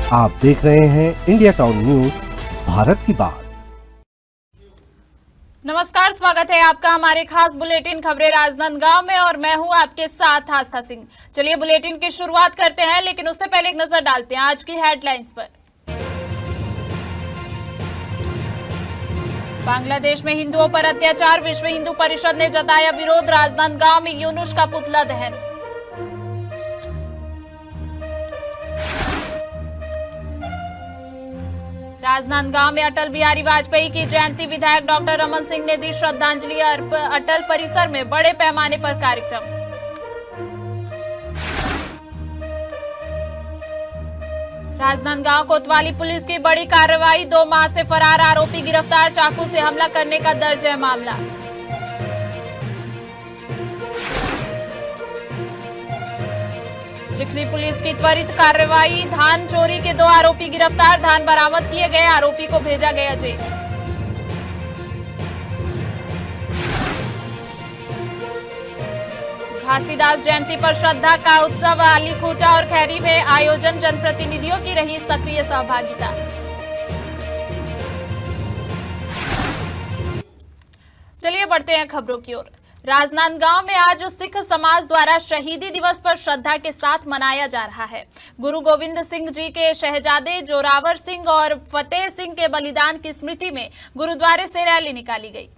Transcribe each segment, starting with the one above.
आप देख रहे हैं इंडिया टाउन न्यूज, भारत की बात। नमस्कार, स्वागत है आपका हमारे खास बुलेटिन खबरें राजनांदगांव में और मैं हूं आपके साथ आस्था सिंह। चलिए बुलेटिन की शुरुआत करते हैं, लेकिन उससे पहले एक नजर डालते हैं आज की हेडलाइंस पर। बांग्लादेश में हिंदुओं पर अत्याचार, विश्व हिंदू परिषद ने जताया विरोध, राजनांदगांव में यूनुस का पुतला दहन। राजनांदगांव में अटल बिहारी वाजपेयी की जयंती, विधायक डॉक्टर रमन सिंह ने दी श्रद्धांजलि, अटल परिसर में बड़े पैमाने पर कार्यक्रम। राजनांदगांव कोतवाली पुलिस की बड़ी कार्रवाई, 2 माह से फरार आरोपी गिरफ्तार, चाकू से हमला करने का दर्ज है मामला। चिखली पुलिस की त्वरित कार्रवाई, धान चोरी के 2 आरोपी गिरफ्तार, धान बरामद किए गए, आरोपी को भेजा गया जेल। घासीदास जयंती पर श्रद्धा का उत्सव, आलीखूटा और खैरी में आयोजन, जनप्रतिनिधियों की रही सक्रिय सहभागिता। चलिए बढ़ते हैं खबरों की ओर। राजनांदगांव में आज सिख समाज द्वारा शहीदी दिवस पर श्रद्धा के साथ मनाया जा रहा है। गुरु गोविंद सिंह जी के शहजादे जोरावर सिंह और फतेह सिंह के बलिदान की स्मृति में गुरुद्वारे से रैली निकाली गई।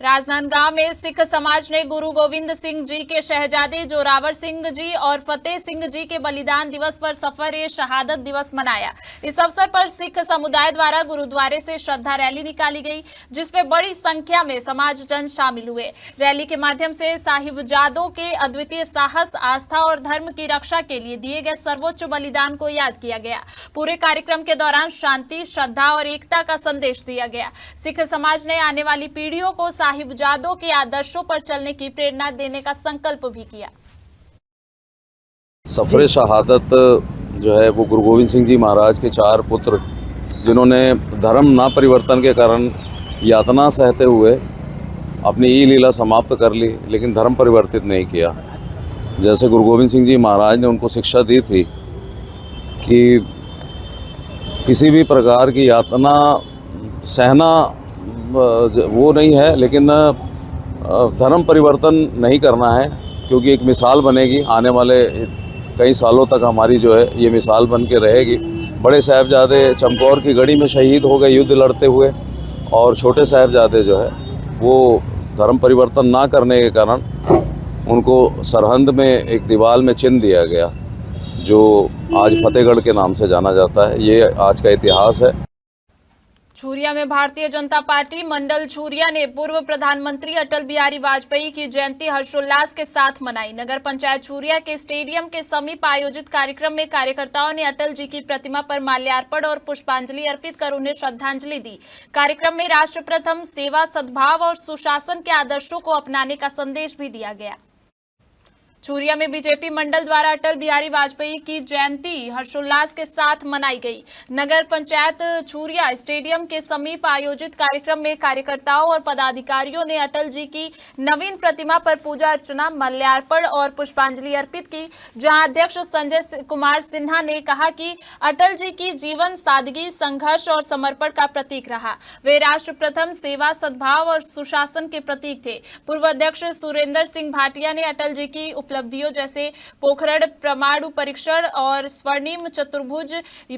राजनांदगांव में सिख समाज ने गुरु गोविंद सिंह जी के शहजादे जोरावर सिंह जी और फतेह सिंह जी के बलिदान दिवस पर सफर शहादत दिवस मनाया। इस अवसर पर सिख समुदाय द्वारा गुरुद्वारे से श्रद्धा रैली निकाली गई, जिसमें बड़ी संख्या में समाजजन शामिल हुए। रैली के माध्यम से साहिबजादों के अद्वितीय साहस, आस्था और धर्म की रक्षा के लिए दिए गए सर्वोच्च बलिदान को याद किया गया। पूरे कार्यक्रम के दौरान शांति, श्रद्धा और एकता का संदेश दिया गया। सिख समाज ने आने वाली पीढ़ियों को साहिबजादों के आदर्शों पर चलने की प्रेरणा देने का संकल्प भी किया। सफरे शहादत जो है वो गुरु गोविंद सिंह जी महाराज के 4 पुत्र, जिन्होंने धर्म ना परिवर्तन के कारण यातना सहते हुए अपनी ई लीला समाप्त कर ली, लेकिन धर्म परिवर्तित नहीं किया। जैसे गुरु गोविंद सिंह जी महाराज ने उनको शिक्षा दी थी कि किसी भी प्रकार की यातना सहना वो नहीं है, लेकिन धर्म परिवर्तन नहीं करना है, क्योंकि एक मिसाल बनेगी। आने वाले कई सालों तक हमारी जो है ये मिसाल बन के रहेगी। बड़े साहिबजादे चमकौर की गढ़ी में शहीद हो गए युद्ध लड़ते हुए, और छोटे साहिबजादे जो है वो धर्म परिवर्तन ना करने के कारण उनको सरहंद में एक दीवार में चिन्ह दिया गया, जो आज फतेहगढ़ के नाम से जाना जाता है। ये आज का इतिहास है। छूरिया में भारतीय जनता पार्टी मंडल छूरिया ने पूर्व प्रधानमंत्री अटल बिहारी वाजपेयी की जयंती हर्षोल्लास के साथ मनाई। नगर पंचायत छूरिया के स्टेडियम के समीप आयोजित कार्यक्रम में कार्यकर्ताओं ने अटल जी की प्रतिमा पर माल्यार्पण और पुष्पांजलि अर्पित कर उन्हें श्रद्धांजलि दी। कार्यक्रम में राष्ट्र प्रथम, सेवा, सद्भाव और सुशासन के आदर्शों को अपनाने का संदेश भी दिया गया। छूरिया में बीजेपी मंडल द्वारा अटल बिहारी वाजपेयी की जयंती हर्षोल्लास के साथ मनाई गई। नगर पंचायत छूरिया स्टेडियम के समीप आयोजित कार्यक्रम में कार्यकर्ताओं और पदाधिकारियों ने अटल जी की नवीन प्रतिमा पर पूजा अर्चना, माल्यार्पण और पुष्पांजलि अर्पित की, जहां अध्यक्ष संजय कुमार सिन्हा ने कहा कि अटल जी की जीवन सादगी, संघर्ष और समर्पण का प्रतीक रहा। वे राष्ट्र प्रथम, सेवा, सद्भाव और सुशासन के प्रतीक थे। पूर्व अध्यक्ष सुरेंद्र सिंह भाटिया ने अटल जी की उपलब्धियों जैसे पोखरण परमाणु परीक्षण और स्वर्णिम चतुर्भुज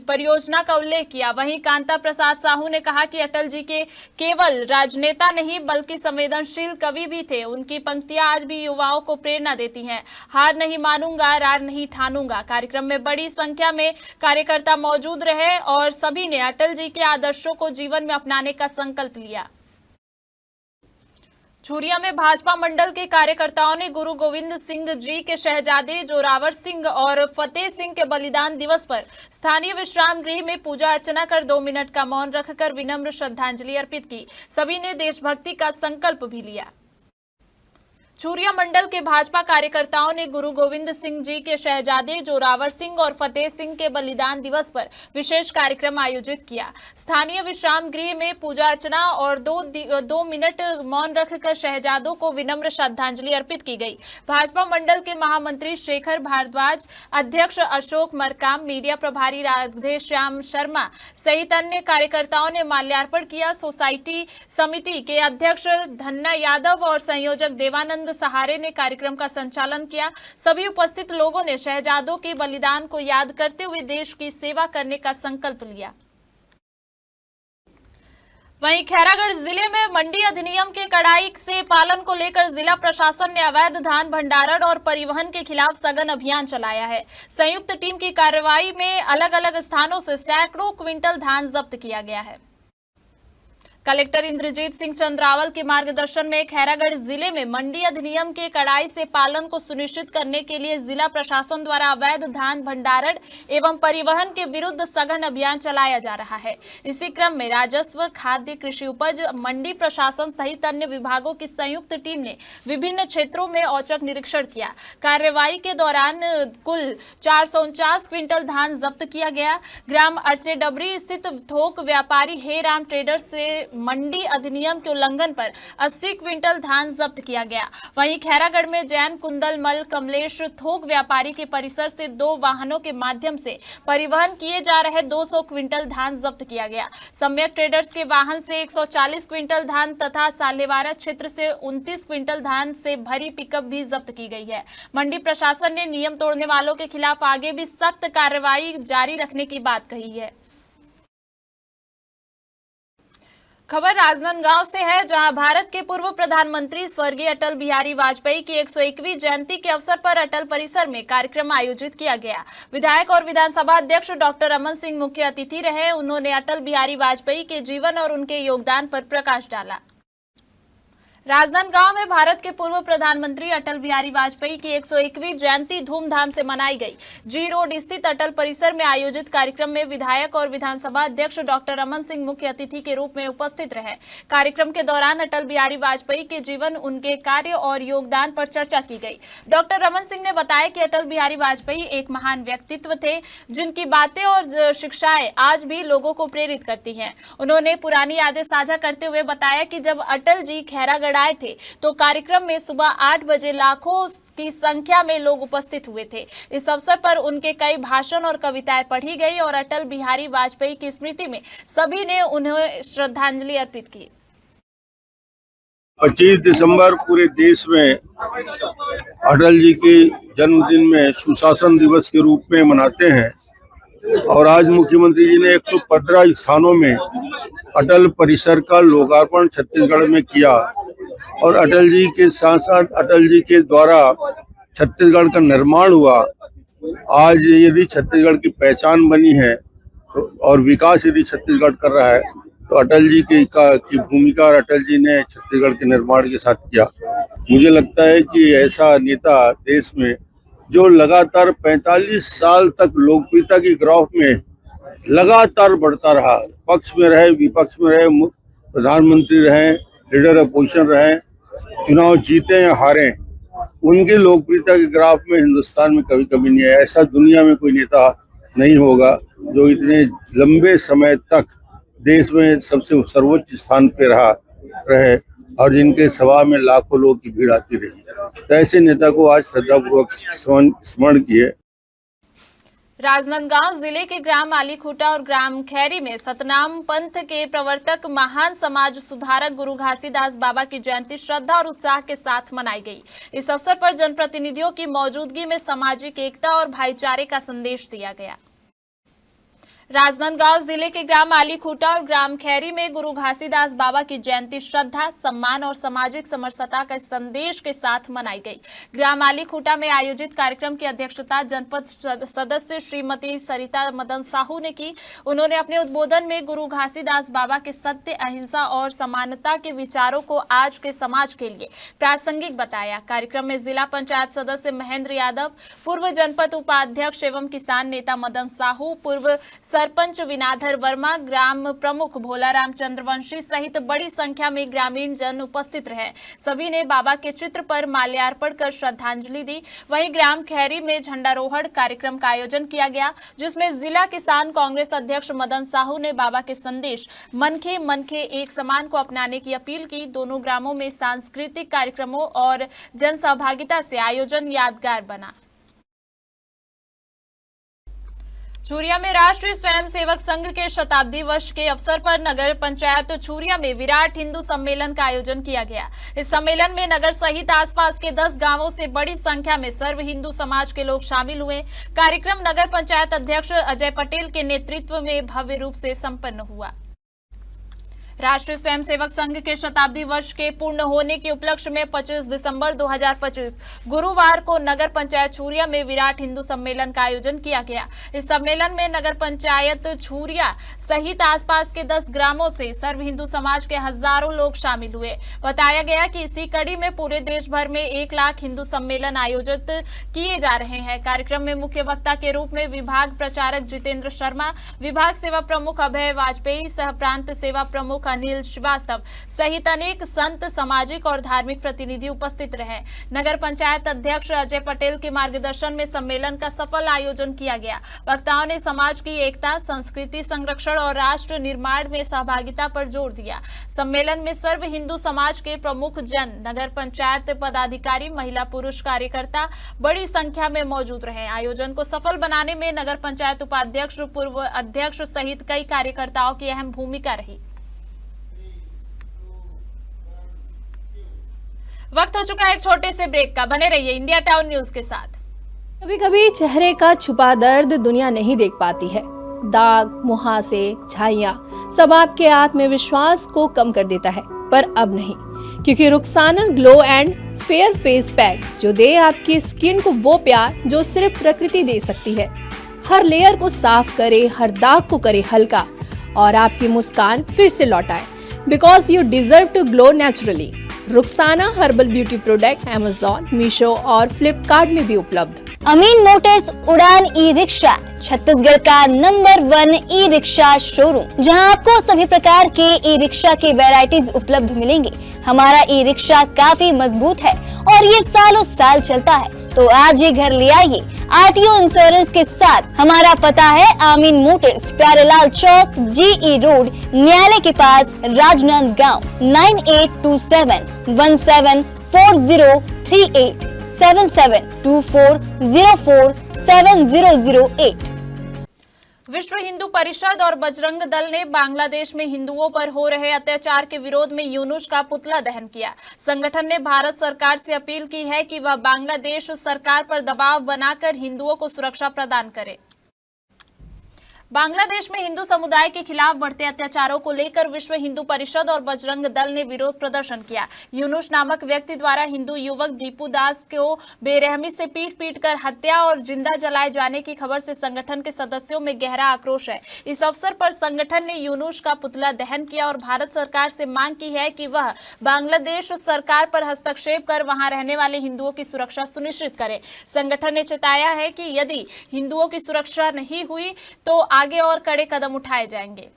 परियोजना का उल्लेख किया। वहीं कांता प्रसाद साहू ने कहा कि अटल जी के केवल राजनेता नहीं बल्कि संवेदनशील कवि भी थे। उनकी पंक्तियां आज भी युवाओं को प्रेरणा देती हैं। हार नहीं मानूंगा, रार नहीं ठानूंगा। कार्यक्रम में बड़ी संख्या में कार्यकर्ता मौजूद रहे और सभी ने अटल जी के आदर्शों को जीवन में अपनाने का संकल्प लिया। छूरिया में भाजपा मंडल के कार्यकर्ताओं ने गुरु गोविंद सिंह जी के शहजादे जोरावर सिंह और फतेह सिंह के बलिदान दिवस पर स्थानीय विश्राम गृह में पूजा अर्चना कर 2 मिनट का मौन रखकर विनम्र श्रद्धांजलि अर्पित की। सभी ने देशभक्ति का संकल्प भी लिया। चूरिया मंडल के भाजपा कार्यकर्ताओं ने गुरु गोविंद सिंह जी के शहजादे जोरावर सिंह और फतेह सिंह के बलिदान दिवस पर विशेष कार्यक्रम आयोजित किया। स्थानीय विश्राम गृह में पूजा अर्चना और दो मिनट मौन रखकर शहजादों को विनम्र श्रद्धांजलि अर्पित की गई। भाजपा मंडल के महामंत्री शेखर भारद्वाज, अध्यक्ष अशोक मरकाम, मीडिया प्रभारी राधेश्याम शर्मा सहित अन्य कार्यकर्ताओं ने माल्यार्पण किया। सोसाइटी समिति के अध्यक्ष धन्ना यादव और संयोजक देवानंद सहारे ने कार्यक्रम का संचालन किया। सभी उपस्थित लोगों ने शहजादों के बलिदान को याद करते हुए देश की सेवा करने का संकल्प लिया। वहीं खैरागढ़ जिले में मंडी अधिनियम के कड़ाई से पालन को लेकर जिला प्रशासन ने अवैध धान भंडारण और परिवहन के खिलाफ सघन अभियान चलाया है। संयुक्त टीम की कार्रवाई में अलग अलग स्थानों से सैकड़ों क्विंटल धान जब्त किया गया है। कलेक्टर इंद्रजीत सिंह चंद्रावल के मार्गदर्शन में खैरागढ़ जिले में मंडी अधिनियम के कड़ाई से पालन को सुनिश्चित करने के लिए जिला प्रशासन द्वारा अवैध धान भंडारण एवं परिवहन के विरुद्ध सघन अभियान चलाया जा रहा है। इसी क्रम में राजस्व, खाद्य, कृषि उपज, मंडी प्रशासन सहित अन्य विभागों की संयुक्त टीम ने विभिन्न क्षेत्रों में औचक निरीक्षण किया। कार्रवाई के दौरान कुल 449 क्विंटल धान जब्त किया गया। ग्राम अर्चेडबरी स्थित थोक व्यापारी हे राम ट्रेडर्स से मंडी अधिनियम के उल्लंघन पर 80 क्विंटल धान जब्त किया गया। वहीं खैरागढ़ में जैन कुंदल मल कमलेश थोक व्यापारी के परिसर से 2 वाहनों के माध्यम से परिवहन किए जा रहे 200 क्विंटल धान जब्त किया गया। सम्यक ट्रेडर्स के वाहन से 140 क्विंटल धान तथा सालेवारा क्षेत्र से 29 क्विंटल धान से भरी पिकअप भी जब्त की गई है। मंडी प्रशासन ने नियम तोड़ने वालों के खिलाफ आगे भी सख्त कार्रवाई जारी रखने की बात कही है। खबर राजनांदगांव से है, जहां भारत के पूर्व प्रधानमंत्री स्वर्गीय अटल बिहारी वाजपेयी की 101वीं जयंती के अवसर पर अटल परिसर में कार्यक्रम आयोजित किया गया। विधायक और विधानसभा अध्यक्ष डॉक्टर रमन सिंह मुख्य अतिथि रहे। उन्होंने अटल बिहारी वाजपेयी के जीवन और उनके योगदान पर प्रकाश डाला। राजनांदगांव में भारत के पूर्व प्रधानमंत्री अटल बिहारी वाजपेयी की 101वीं जयंती धूमधाम से मनाई गई। जी रोड स्थित अटल परिसर में आयोजित कार्यक्रम में विधायक और विधानसभा अध्यक्ष डॉक्टर रमन सिंह मुख्य अतिथि के रूप में उपस्थित रहे। कार्यक्रम के दौरान अटल बिहारी वाजपेयी के जीवन, उनके कार्य और योगदान पर चर्चा की गई। डॉक्टर रमन सिंह ने बताया कि अटल बिहारी वाजपेयी एक महान व्यक्तित्व थे, जिनकी बातें और शिक्षाएं आज भी लोगों को प्रेरित करती हैं। उन्होंने पुरानी यादें साझा करते हुए बताया कि जब अटल जी खैरागढ़ आए थे तो कार्यक्रम में सुबह 8 बजे लाखों की संख्या में लोग उपस्थित हुए थे। इस अवसर पर उनके कई भाषण और कविताएं पढ़ी गई और अटल बिहारी वाजपेयी की स्मृति में सभी ने उन्हें श्रद्धांजलि अर्पित की। 25 दिसंबर पूरे देश में अटल जी के जन्मदिन में सुशासन दिवस के रूप में मनाते हैं और आज मुख्यमंत्री जी ने 115 स्थानों में अटल परिसर का लोकार्पण छत्तीसगढ़ में किया और अटल जी के साथ साथ अटल जी के द्वारा छत्तीसगढ़ का निर्माण हुआ। आज यदि छत्तीसगढ़ की पहचान बनी है तो और विकास यदि छत्तीसगढ़ कर रहा है तो अटल जी की भूमिका और अटल जी ने छत्तीसगढ़ के निर्माण के साथ किया। मुझे लगता है कि ऐसा नेता देश में जो लगातार 45 साल तक लोकप्रियता की ग्राफ में लगातार बढ़ता रहा, पक्ष में रहे, विपक्ष में रहे, प्रधानमंत्री रहे, लीडर अपोजिशन रहे, चुनाव जीते या हारे, उनकी लोकप्रियता के ग्राफ में हिंदुस्तान में कभी कभी नहीं है। ऐसा दुनिया में कोई नेता नहीं होगा जो इतने लंबे समय तक देश में सबसे सर्वोच्च स्थान पे रहे और जिनके सभा में लाखों लोगों की भीड़ आती रही। तो ऐसे नेता को आज श्रद्धापूर्वक स्मरण किए। राजनांदगांव जिले के ग्राम आलीखूटा और ग्राम खैरी में सतनाम पंथ के प्रवर्तक महान समाज सुधारक गुरु घासीदास बाबा की जयंती श्रद्धा और उत्साह के साथ मनाई गई। इस अवसर पर जनप्रतिनिधियों की मौजूदगी में सामाजिक एकता और भाईचारे का संदेश दिया गया। राजनांदगांव जिले के ग्राम आलीखूटा और ग्राम खैरी में गुरु घासीदास बाबा की जयंती श्रद्धा, सम्मान और सामाजिक समरसता के संदेश के साथ मनाई गई। ग्राम आलीखूटा में आयोजित कार्यक्रम की अध्यक्षता जनपद सदस्य श्रीमती सरिता मदन साहू ने की। उन्होंने अपने उद्बोधन में गुरु घासीदास बाबा के सत्य, अहिंसा और समानता के विचारों को आज के समाज के लिए प्रासंगिक बताया। कार्यक्रम में जिला पंचायत सदस्य महेंद्र यादव, पूर्व जनपद उपाध्यक्ष एवं किसान नेता मदन साहू, पूर्व सरपंच विनाधर वर्मा, ग्राम प्रमुख भोलाराम चंद्रवंशी सहित बड़ी संख्या में ग्रामीण जन उपस्थित रहे। सभी ने बाबा के चित्र पर माल्यार्पण कर श्रद्धांजलि दी। वहीं ग्राम खैरी में झंडारोहण कार्यक्रम का आयोजन किया गया, जिसमें जिला किसान कांग्रेस अध्यक्ष मदन साहू ने बाबा के संदेश मनखे मनखे एक समान को अपनाने की अपील की। दोनों ग्रामों में सांस्कृतिक कार्यक्रमों और जन सहभागिता से आयोजन यादगार बना। चूरिया में राष्ट्रीय स्वयंसेवक संघ के शताब्दी वर्ष के अवसर पर नगर पंचायत चूरिया में विराट हिंदू सम्मेलन का आयोजन किया गया। इस सम्मेलन में नगर सहित आसपास के 10 गांवों से बड़ी संख्या में सर्व हिंदू समाज के लोग शामिल हुए। कार्यक्रम नगर पंचायत अध्यक्ष अजय पटेल के नेतृत्व में भव्य रूप से संपन्न हुआ। राष्ट्रीय स्वयंसेवक संघ के शताब्दी वर्ष के पूर्ण होने के उपलक्ष्य में 25 दिसंबर 2025 गुरुवार को नगर पंचायत छूरिया में विराट हिंदू सम्मेलन का आयोजन किया गया। इस सम्मेलन में नगर पंचायत छूरिया सहित आसपास के 10 ग्रामों से सर्व हिंदू समाज के हजारों लोग शामिल हुए। बताया गया कि इसी कड़ी में पूरे देश भर में 1 लाख हिंदू सम्मेलन आयोजित किए जा रहे हैं। कार्यक्रम में मुख्य वक्ता के रूप में विभाग प्रचारक जितेंद्र शर्मा, विभाग सेवा प्रमुख अभय वाजपेयी, सह प्रांत सेवा प्रमुख अनिल श्रीवास्तव सहित अनेक संत, सामाजिक और धार्मिक प्रतिनिधि उपस्थित रहे। नगर पंचायत अध्यक्ष अजय पटेल के मार्गदर्शन में सम्मेलन का सफल आयोजन किया गया। वक्ताओं ने समाज की एकता, संस्कृति संरक्षण और राष्ट्र निर्माण में सहभागिता पर जोर दिया। सम्मेलन में सर्व हिंदू समाज के प्रमुख जन, नगर पंचायत पदाधिकारी, महिला पुरुष कार्यकर्ता बड़ी संख्या में मौजूद रहे। आयोजन को सफल बनाने में नगर पंचायत उपाध्यक्ष, पूर्व अध्यक्ष सहित कई कार्यकर्ताओं की अहम भूमिका रही। वक्त हो चुका है एक छोटे से ब्रेक का। बने रहिए इंडिया टाउन न्यूज के साथ। कभी कभी चेहरे का छुपा दर्द दुनिया नहीं देख पाती है। दाग, मुहासे, झाइयां सब आपके आत्मविश्वास को कम कर देता है, पर अब नहीं, क्योंकि Rukhsana glow and fair face pack जो दे आपकी स्किन को वो प्यार जो सिर्फ प्रकृति दे सकती है। हर लेयर को साफ करे, हर दाग को करे हल्का और आपकी मुस्कान फिर से लौटाए। Because you deserve to glow naturally. Rukhsana herbal beauty product Amazon, Meesho और फ्लिपकार्ट में भी उपलब्ध। अमीन मोटर्स उड़ान ई रिक्शा छत्तीसगढ़ का नंबर 1 ई रिक्शा शोरूम, जहां आपको सभी प्रकार के ई रिक्शा के वैरायटीज उपलब्ध मिलेंगे। हमारा ई रिक्शा काफी मजबूत है और ये सालों साल चलता है, तो आज ही घर ले आइए आरटीओ इंश्योरेंस के साथ। हमारा पता है अमीन मोटर्स, प्यारेलाल चौक, जीई रोड, न्यायालय के पास, राजनांदगांव। 9827174038 7724047008। विश्व हिंदू परिषद और बजरंग दल ने बांग्लादेश में हिंदुओं पर हो रहे अत्याचार के विरोध में यूनुस का पुतला दहन किया। संगठन ने भारत सरकार से अपील की है कि वह बांग्लादेश सरकार पर दबाव बनाकर हिंदुओं को सुरक्षा प्रदान करे। बांग्लादेश में हिंदू समुदाय के खिलाफ बढ़ते अत्याचारों को लेकर विश्व हिंदू परिषद और बजरंग दल ने विरोध प्रदर्शन किया। यूनुस नामक व्यक्ति द्वारा हिंदू युवक दीपू दास को बेरहमी से पीट कर हत्या और जिंदा जलाए जाने की खबर से संगठन के सदस्यों में गहरा आक्रोश है। इस अवसर पर संगठन ने यूनुस का पुतला दहन किया और भारत सरकार से मांग की है कि वह बांग्लादेश सरकार पर हस्तक्षेप कर वहां रहने वाले हिंदुओं की सुरक्षा सुनिश्चित करे। संगठन ने चेताया है कि यदि हिंदुओं की सुरक्षा नहीं हुई तो आगे और कड़े कदम उठाए जाएंगे।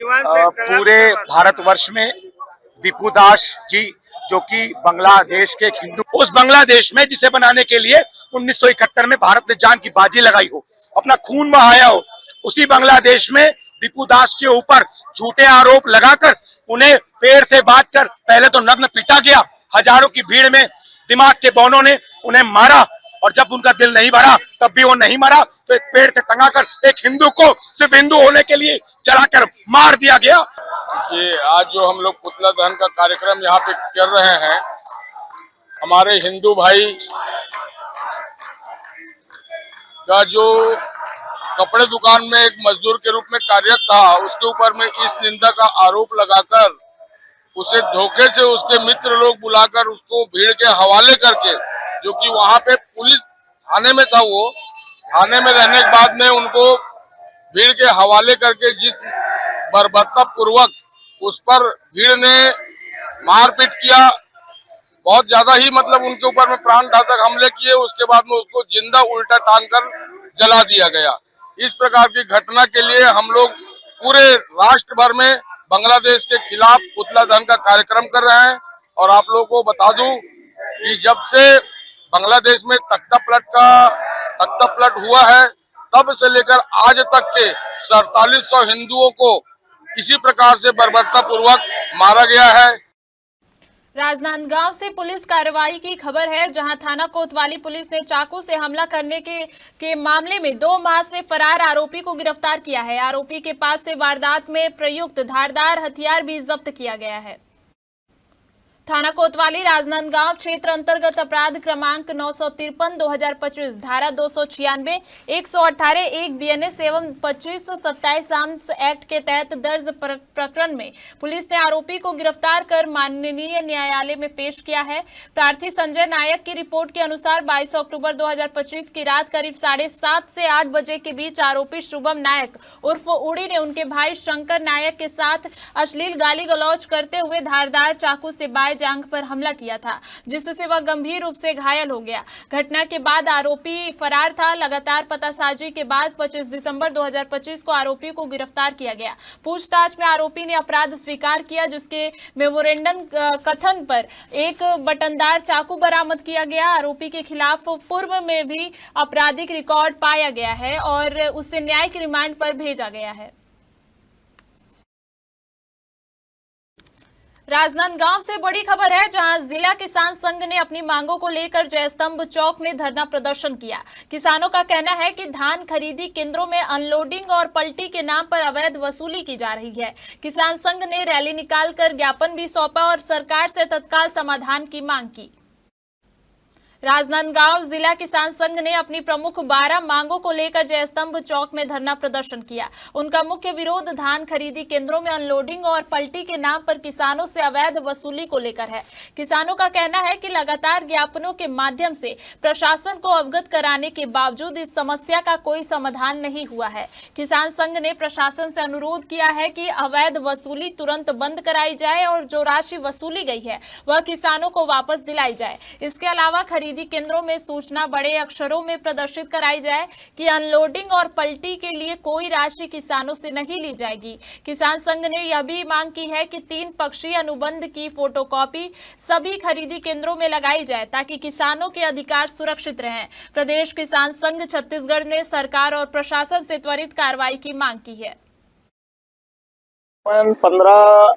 पूरे भारतवर्ष में दीपू दास जी जो कि बांग्लादेश के हिंदू, उस बांग्लादेश में जिसे बनाने के लिए 1971 में भारत ने जान की बाजी लगाई हो, अपना खून बहाया हो, उसी बांग्लादेश में दीपू दास के ऊपर झूठे आरोप लगाकर उन्हें पेड़ से बांधकर पहले तो नग्न पीटा गया। हजारों की भीड़ में दिमाग के बौनों ने उन्हें मारा और जब उनका दिल नहीं भरा तब भी वो नहीं मरा तो एक पेड़ से टंगाकर एक हिंदू को सिर्फ हिंदू होने के लिए जलाकर मार दिया गया। ये आज जो हम लोग पुतला दहन का कार्यक्रम यहाँ पे कर रहे हैं, हमारे हिंदू भाई का जो कपड़े दुकान में एक मजदूर के रूप में कार्यरत था, उसके ऊपर में इस निंदा का आरोप लगाकर उसे धोखे से उसके मित्र लोग बुलाकर उसको भीड़ के हवाले करके, जो कि वहाँ पे पुलिस थाने में था, वो थाने में रहने के बाद में उनको भीड़ के हवाले करके जिस बर्बरता पूर्वक उस पर भीड़ ने मारपीट किया, बहुत ज्यादा ही मतलब उनके ऊपर में प्राण घातक हमले किए। उसके बाद में उसको जिंदा उल्टा टांग कर जला दिया गया। इस प्रकार की घटना के लिए हम लोग पूरे राष्ट्र भर में बांग्लादेश के खिलाफ पुतला दहन का कार्यक्रम कर रहे हैं। और आप लोगों को बता दूं कि जब से बांग्लादेश में तख्ता पलट हुआ है, तब से लेकर आज तक के 4700 हिंदुओं को इसी प्रकार से बर्बरतापूर्वक मारा गया है। राजनांदगांव से पुलिस कार्रवाई की खबर है, जहां थाना कोतवाली पुलिस ने चाकू से हमला करने के मामले में 2 माह से फरार आरोपी को गिरफ्तार किया है। आरोपी के पास से वारदात में प्रयुक्त धारदार हथियार भी जब्त किया गया है। थाना कोतवाली राजनांदगांव क्षेत्र अंतर्गत अपराध क्रमांक 953/2025 धारा 296, 118 1 BNS एवं 2527 आर्म्स एक्ट के तहत दर्ज प्रकरण में पुलिस ने आरोपी को गिरफ्तार कर माननीय न्यायालय में पेश किया है। प्रार्थी संजय नायक की रिपोर्ट के अनुसार 22 अक्टूबर 2025 की रात करीब 7:30 से 8 बजे के बीच आरोपी शुभम नायक उर्फ उड़ी ने उनके भाई शंकर नायक के साथ अश्लील गाली गलौज करते हुए धारदार चाकू से जांघ पर हमला किया था, जिससे वह गंभीर रूप से घायल हो गया। घटना के बाद आरोपी फरार था। लगातार पतासाजी के बाद 25 दिसंबर 2025 को आरोपी को गिरफ्तार किया गया। पूछताछ में आरोपी ने अपराध स्वीकार किया, जिसके मेमोरेंडम कथन पर एक बटनदार चाकू बरामद किया गया। आरोपी के खिलाफ पूर्व में भी आपराधिक रिकॉर्ड पाया गया है और उसे न्यायिक रिमांड पर भेजा गया है। राजनांदगांव से बड़ी खबर है, जहां जिला किसान संघ ने अपनी मांगों को लेकर जयस्तंभ चौक में धरना प्रदर्शन किया। किसानों का कहना है कि धान खरीदी केंद्रों में अनलोडिंग और पलटी के नाम पर अवैध वसूली की जा रही है। किसान संघ ने रैली निकालकर ज्ञापन भी सौंपा और सरकार से तत्काल समाधान की मांग की। राजनांदगांव जिला किसान संघ ने अपनी प्रमुख 12 मांगों को लेकर जयस्तंभ चौक में धरना प्रदर्शन किया। उनका मुख्य विरोध धान खरीदी केंद्रों में अनलोडिंग और पलटी के नाम पर किसानों से अवैध वसूली को लेकर है। किसानों का कहना है कि लगातार ज्ञापनों के माध्यम से प्रशासन को अवगत कराने के बावजूद इस समस्या का कोई समाधान नहीं हुआ है। किसान संघ ने प्रशासन से अनुरोध किया है कि अवैध वसूली तुरंत बंद कराई जाए और जो राशि वसूली गई है वह किसानों को वापस दिलाई जाए। इसके अलावा खरीदी केंद्रों में सूचना बड़े अक्षरों में प्रदर्शित कराई जाए कि अनलोडिंग और पलटी के लिए कोई राशि किसानों से नहीं ली जाएगी। किसान संघ ने यह भी मांग की है कि 3 पक्षीय अनुबंध की फोटोकॉपी सभी खरीदी केंद्रों में लगाई जाए ताकि किसानों के अधिकार सुरक्षित रहें। प्रदेश किसान संघ छत्तीसगढ़ ने सरकार और प्रशासन से त्वरित कार्रवाई की मांग की है। 15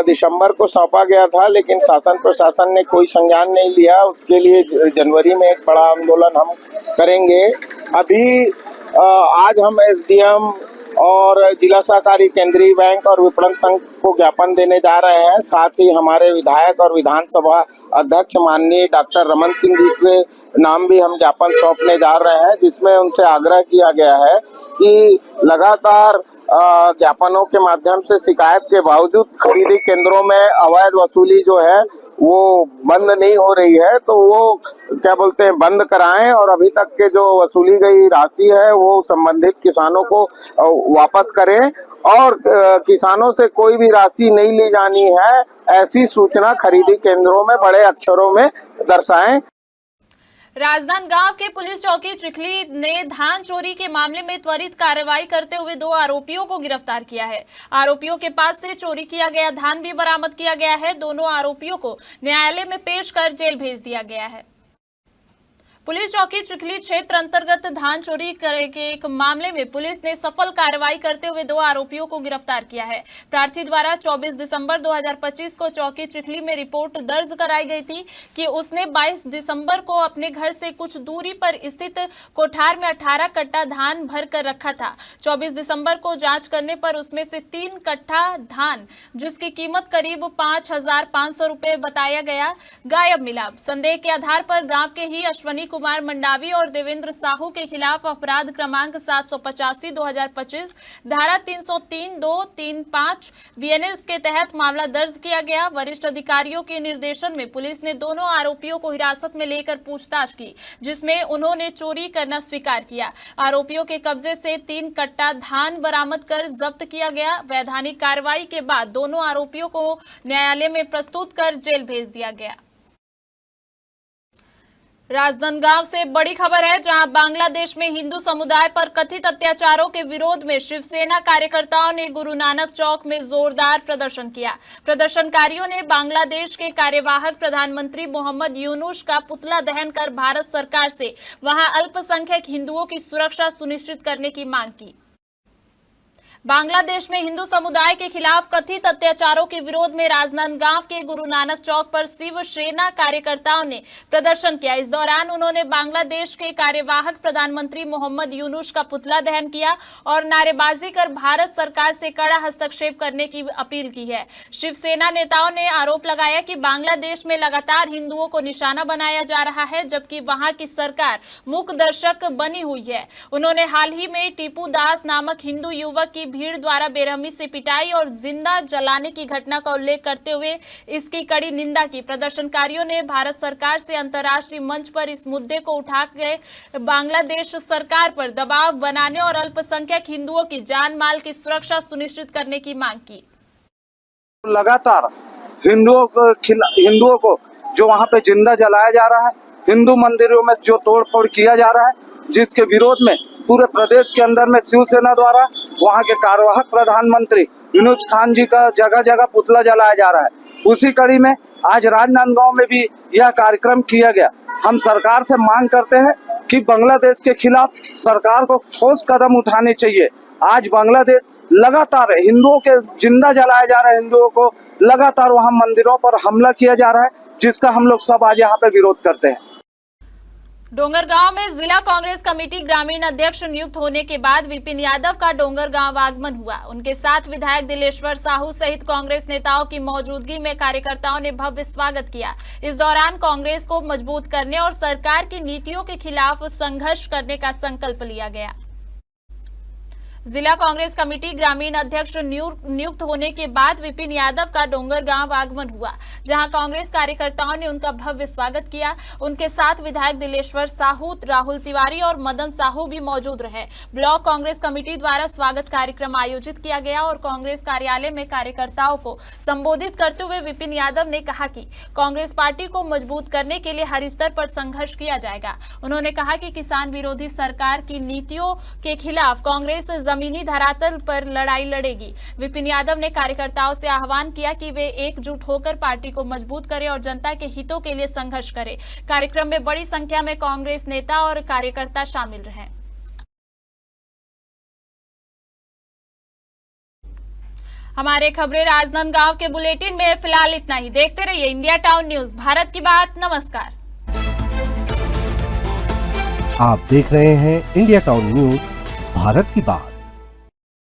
दिसंबर को सौंपा गया था, लेकिन शासन प्रशासन ने कोई संज्ञान नहीं लिया। उसके लिए जनवरी में एक बड़ा आंदोलन हम करेंगे। अभी आज हम एसडीएम और जिला सहकारी केंद्रीय बैंक और विपणन संघ को ज्ञापन देने जा रहे हैं। साथ ही हमारे विधायक और विधानसभा अध्यक्ष माननीय डॉक्टर रमन सिंह जी के नाम भी हम ज्ञापन सौंपने जा रहे हैं, जिसमें उनसे आग्रह किया गया है कि लगातार ज्ञापनों के माध्यम से शिकायत के बावजूद खरीदी केंद्रों में अवैध वसूली जो है वो बंद नहीं हो रही है, तो वो क्या बोलते हैं बंद कराएं और अभी तक के जो वसूली गई राशि है वो संबंधित किसानों को वापस करें और किसानों से कोई भी राशि नहीं ली जानी है, ऐसी सूचना खरीदी केंद्रों में बड़े अक्षरों में दर्शाएं। राजनांदगांव के पुलिस चौकी चिखली ने धान चोरी के मामले में त्वरित कार्रवाई करते हुए 2 आरोपियों को गिरफ्तार किया है। आरोपियों के पास से चोरी किया गया धान भी बरामद किया गया है। दोनों आरोपियों को न्यायालय में पेश कर जेल भेज दिया गया है। पुलिस चौकी चिखली क्षेत्र अंतर्गत धान चोरी के एक मामले में पुलिस ने सफल कार्रवाई करते हुए 2 आरोपियों को गिरफ्तार किया है। प्रार्थी द्वारा 24 दिसंबर 2025 को चौकी चिखली में रिपोर्ट दर्ज कराई गई थी कि उसने 22 दिसंबर को अपने घर से कुछ दूरी पर स्थित कोठार में 18 कट्टा धान भर कर रखा था। 24 दिसंबर को जांच करने पर उसमें से 3 कट्टा धान, जिसकी कीमत करीब 5,500 रुपए बताया गया, गायब मिला। संदेह के आधार पर गांव के ही अश्वनी कुमार मंडावी और देवेंद्र साहू के खिलाफ अपराध क्रमांक 785/2025 धारा 303-235 बीएनएस के तहत मामला दर्ज किया गया। वरिष्ठ अधिकारियों के निर्देशन में पुलिस ने दोनों आरोपियों को हिरासत में लेकर पूछताछ की, जिसमें उन्होंने चोरी करना स्वीकार किया। आरोपियों के कब्जे से 3 कट्टा धान बरामद कर जब्त किया गया। वैधानिक कार्रवाई के बाद दोनों आरोपियों को न्यायालय में प्रस्तुत कर जेल भेज दिया गया। राजनांदगांव से बड़ी खबर है, जहां बांग्लादेश में हिंदू समुदाय पर कथित अत्याचारों के विरोध में शिवसेना कार्यकर्ताओं ने गुरु नानक चौक में जोरदार प्रदर्शन किया। प्रदर्शनकारियों ने बांग्लादेश के कार्यवाहक प्रधानमंत्री मोहम्मद यूनुस का पुतला दहन कर भारत सरकार से वहां अल्पसंख्यक हिंदुओं की सुरक्षा सुनिश्चित करने की मांग की। बांग्लादेश में हिंदू समुदाय के खिलाफ कथित अत्याचारों के विरोध में राजनांदगांव के गुरु नानक चौक पर शिवसेना कार्यकर्ताओं ने प्रदर्शन किया। इस दौरान उन्होंने बांग्लादेश के कार्यवाहक प्रधानमंत्री मोहम्मद यूनुस का पुतला दहन किया और नारेबाजी कर भारत सरकार से कड़ा हस्तक्षेप करने की अपील की है। शिवसेना नेताओं ने आरोप लगाया कि बांग्लादेश में लगातार हिंदुओं को निशाना बनाया जा रहा है, जबकि वहां की सरकार मूक दर्शक बनी हुई है। उन्होंने हाल ही में टीपू दास नामक हिंदू युवक की भीड़ द्वारा बेरहमी से पिटाई और जिंदा जलाने की घटना का उल्लेख करते हुए इसकी कड़ी निंदा की। प्रदर्शनकारियों ने भारत सरकार से अंतर्राष्ट्रीय मंच पर इस मुद्दे को उठाकर बांग्लादेश सरकार पर दबाव बनाने और अल्पसंख्यक हिंदुओं की जान माल की सुरक्षा सुनिश्चित करने की मांग की। लगातार हिंदुओं को जो वहां पे जिंदा जलाया जा रहा है, हिंदू मंदिरों में जो तोड़फोड़ किया जा रहा है, जिसके विरोध में पूरे प्रदेश के अंदर में शिवसेना द्वारा वहां के कार्यवाहक प्रधानमंत्री यूनुस खान जी का जगह जगह पुतला जलाया जा रहा है। उसी कड़ी में आज राजनांदगांव में भी यह कार्यक्रम किया गया। हम सरकार से मांग करते हैं कि बांग्लादेश के खिलाफ सरकार को ठोस कदम उठाने चाहिए। आज बांग्लादेश लगातार हिंदुओं के जिंदा जलाया जा रहा है, हिंदुओं को लगातार वहां मंदिरों पर हमला किया जा रहा है, जिसका हम लोग सब आज यहाँ पे विरोध करते हैं। डोंगरगांव में जिला कांग्रेस कमेटी ग्रामीण अध्यक्ष नियुक्त होने के बाद विपिन यादव का डोंगरगांव आगमन हुआ। उनके साथ विधायक दिलेश्वर साहू सहित कांग्रेस नेताओं की मौजूदगी में कार्यकर्ताओं ने भव्य स्वागत किया। इस दौरान कांग्रेस को मजबूत करने और सरकार की नीतियों के खिलाफ संघर्ष करने का संकल्प लिया गया। जिला कांग्रेस कमेटी ग्रामीण अध्यक्ष नियुक्त होने के बाद विपिन यादव का डोंगरगांव आगमन हुआ, जहां कांग्रेस कार्यकर्ताओं ने उनका भव्य स्वागत किया। उनके साथ विधायक दिलेश्वर साहू, राहुल तिवारी और मदन साहू भी मौजूद रहे। ब्लॉक कांग्रेस कमेटी द्वारा स्वागत कार्यक्रम आयोजित किया गया और कांग्रेस कार्यालय में कार्यकर्ताओं को संबोधित करते हुए विपिन यादव ने कहा कि कांग्रेस पार्टी को मजबूत करने के लिए हर स्तर पर संघर्ष किया जाएगा। उन्होंने कहा कि किसान विरोधी सरकार की नीतियों के खिलाफ कांग्रेस जमीनी धरातल पर लड़ाई लड़ेगी। विपिन यादव ने कार्यकर्ताओं से आह्वान किया कि वे एकजुट होकर पार्टी को मजबूत करें और जनता के हितों के लिए संघर्ष करें। कार्यक्रम में बड़ी संख्या में कांग्रेस नेता और कार्यकर्ता शामिल रहे। हमारे खबरें राजनांदगांव के बुलेटिन में फिलहाल इतना ही। देखते रहिए इंडिया टाउन न्यूज, भारत की बात। नमस्कार। आप देख रहे हैं इंडिया टाउन न्यूज, भारत की बात।